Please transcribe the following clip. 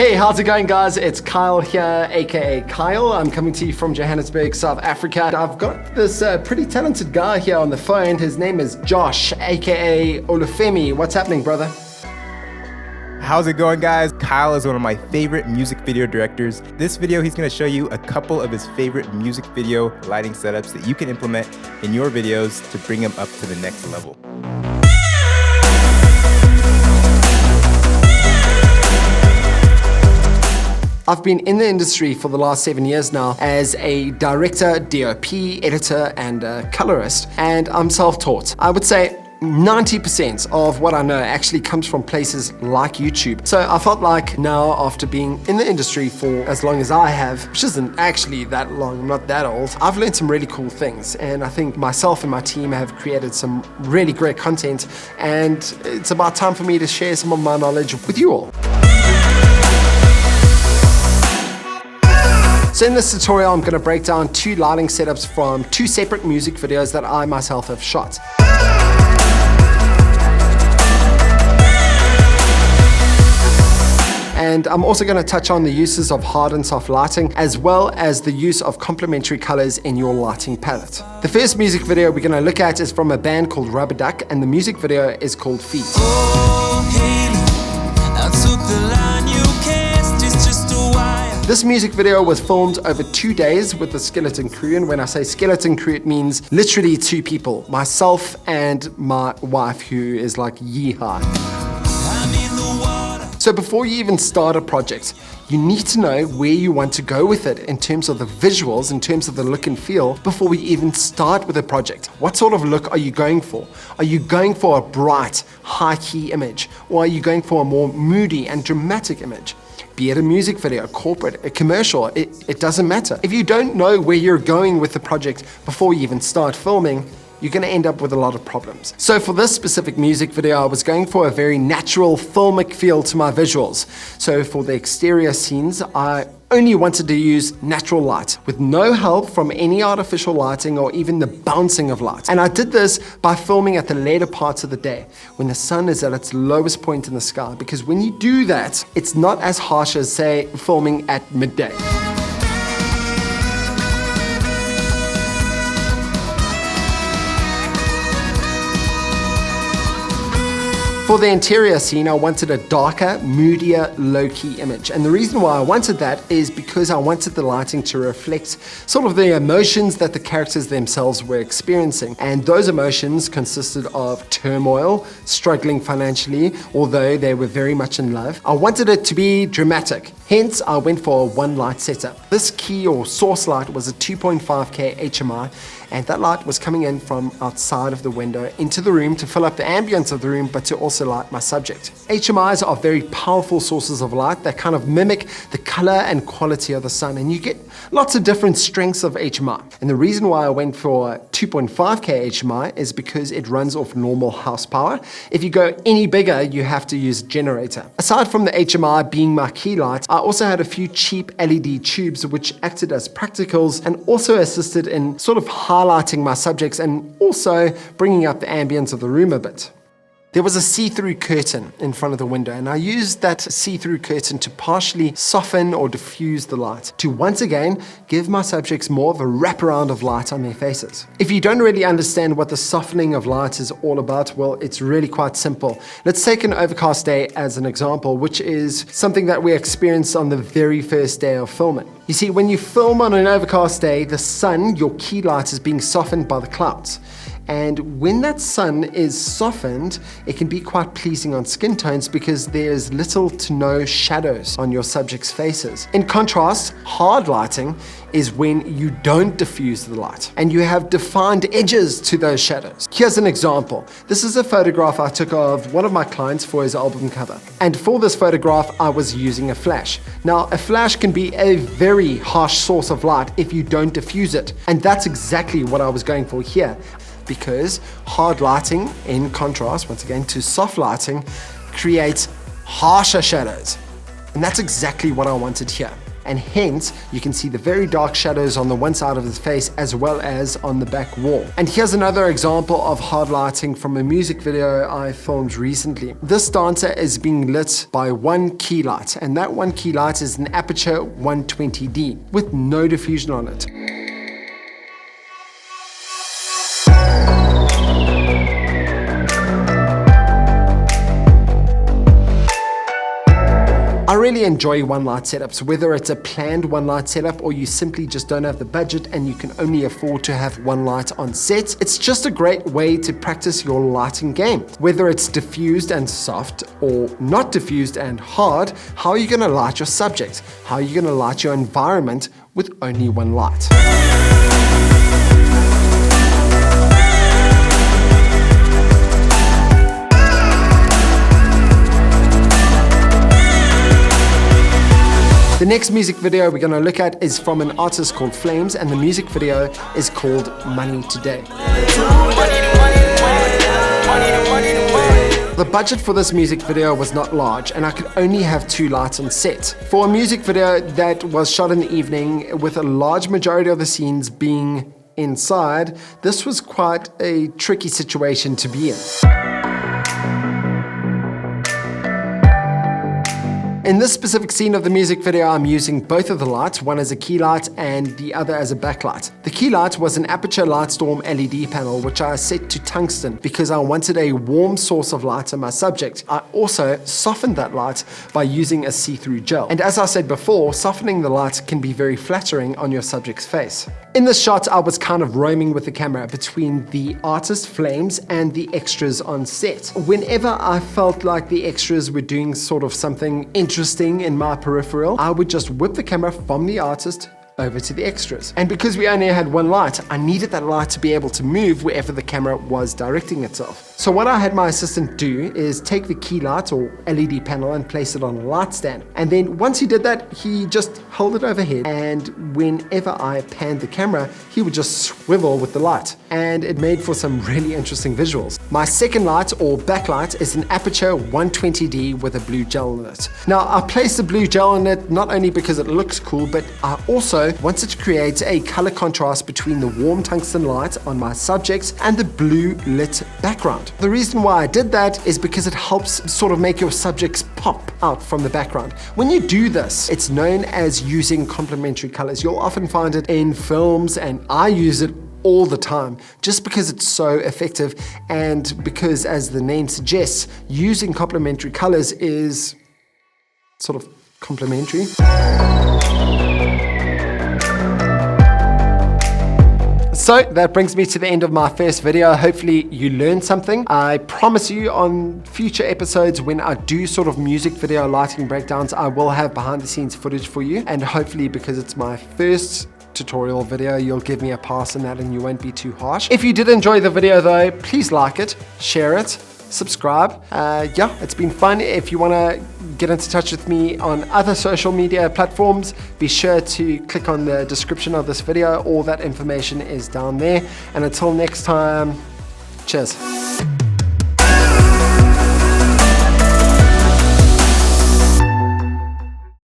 Hey, how's it going, guys? It's Kyle here, aka Kyle. I'm coming to you from Johannesburg, South Africa. I've got this pretty talented guy here on the phone. His name is Josh, aka Olufemii. What's happening, brother? How's it going, guys? Kyle is one of my favorite music video directors. This video, he's gonna show you a couple of his favorite music video lighting setups that you can implement in your videos to bring them up to the next level. I've been in the industry for the last 7 years now as a director, DOP, editor, and colorist, and I'm self-taught. I would say 90% of what I know actually comes from places like YouTube. So I felt like now, after being in the industry for as long as I have, which isn't actually that long, I'm not that old, I've learned some really cool things. And I think myself and my team have created some really great content, and it's about time for me to share some of my knowledge with you all. So in this tutorial, I'm going to break down 2 lighting setups from 2 separate music videos that I myself have shot. And I'm also going to touch on the uses of hard and soft lighting, as well as the use of complementary colors in your lighting palette. The first music video we're going to look at is from a band called Rubber Duck, and the music video is called Feet. This music video was filmed over 2 days with the skeleton crew, and when I say skeleton crew, it means literally 2 people, myself and my wife, who is like yeehaw. So before you even start a project, you need to know where you want to go with it in terms of the visuals, in terms of the look and feel, before we even start with a project. What sort of look are you going for? Are you going for a bright, high-key image? Or are you going for a more moody and dramatic image? Be it a music video, a corporate, a commercial, it doesn't matter. If you don't know where you're going with the project before you even start filming, you're going to end up with a lot of problems. So for this specific music video, I was going for a very natural filmic feel to my visuals. So for the exterior scenes, I only wanted to use natural light with no help from any artificial lighting or even the bouncing of light. And I did this by filming at the later parts of the day when the sun is at its lowest point in the sky, because when you do that, it's not as harsh as, say, filming at midday. For the interior scene, I wanted a darker, moodier, low-key image. And the reason why I wanted that is because I wanted the lighting to reflect sort of the emotions that the characters themselves were experiencing. And those emotions consisted of turmoil, struggling financially, although they were very much in love. I wanted it to be dramatic. Hence, I went for a 1-light setup. This key or source light was a 2.5K HMI, and that light was coming in from outside of the window into the room to fill up the ambience of the room, but to also light my subject. HMIs are very powerful sources of light that kind of mimic the color and quality of the sun, and you get lots of different strengths of HMI. And the reason why I went for 2.5K HMI is because it runs off normal house power. If you go any bigger, you have to use a generator. Aside from the HMI being my key light, I also had a few cheap LED tubes which acted as practicals and also assisted in sort of highlighting my subjects and also bringing up the ambience of the room a bit. There was a see-through curtain in front of the window, and I used that see-through curtain to partially soften or diffuse the light, to once again give my subjects more of a wraparound of light on their faces. If you don't really understand what the softening of light is all about, well, it's really quite simple. Let's take an overcast day as an example, which is something that we experienced on the very first day of filming. You see, when you film on an overcast day, the sun, your key light, is being softened by the clouds. And when that sun is softened, it can be quite pleasing on skin tones because there's little to no shadows on your subjects' faces. In contrast, hard lighting is when you don't diffuse the light and you have defined edges to those shadows. Here's an example. This is a photograph I took of one of my clients for his album cover. And for this photograph, I was using a flash. Now, a flash can be a very harsh source of light if you don't diffuse it. And that's exactly what I was going for here, because hard lighting, in contrast, once again, to soft lighting, creates harsher shadows. And that's exactly what I wanted here. and hence you can see the very dark shadows on the one side of his face as well as on the back wall. And here's another example of hard lighting from a music video I filmed recently. This dancer is being lit by one key light, and that one key light is an Aperture 120D with no diffusion on it. I really enjoy one light setups, whether it's a planned one light setup or you simply just don't have the budget and you can only afford to have one light on set. It's just a great way to practice your lighting game. Whether it's diffused and soft or not diffused and hard, how are you going to light your subject? How are you going to light your environment with only one light? The next music video we're going to look at is from an artist called Flames, and the music video is called Money Today. The budget for this music video was not large, and I could only have 2 lights on set. For a music video that was shot in the evening with a large majority of the scenes being inside, this was quite a tricky situation to be in. In this specific scene of the music video, I'm using both of the lights, one as a key light and the other as a backlight. The key light was an Aperture Lightstorm LED panel, which I set to tungsten because I wanted a warm source of light on my subject. I also softened that light by using a see-through gel. And as I said before, softening the light can be very flattering on your subject's face. In this shot, I was kind of roaming with the camera between the artist Flames and the extras on set. Whenever I felt like the extras were doing sort of something interesting in my peripheral, I would just whip the camera from the artist over to the extras. And because we only had one light, I needed that light to be able to move wherever the camera was directing itself. So what I had my assistant do is take the key light or LED panel and place it on a light stand. And then once he did that, he just held it overhead, and whenever I panned the camera, he would just swivel with the light. And it made for some really interesting visuals. My second light or backlight is an Aperture 120D with a blue gel in it. Now I placed the blue gel in it not only because it looks cool, but I also wanted to create a color contrast between the warm tungsten light on my subjects and the blue lit background. The reason why I did that is because it helps sort of make your subjects pop out from the background. When you do this, it's known as using complementary colors. You'll often find it in films, and I use it all the time just because it's so effective, and because, as the name suggests, using complementary colors is sort of complementary. So that brings me to the end of my first video. Hopefully you learned something. I promise you on future episodes, when I do sort of music video lighting breakdowns, I will have behind the scenes footage for you, and hopefully because it's my first tutorial video, you'll give me a pass on that and you won't be too harsh. If you did enjoy the video though, please like it, share it, subscribe. Yeah, it's been fun. If you want to get into touch with me on other social media platforms, be sure to click on the description of this video. All that information is down there. And until next time, cheers.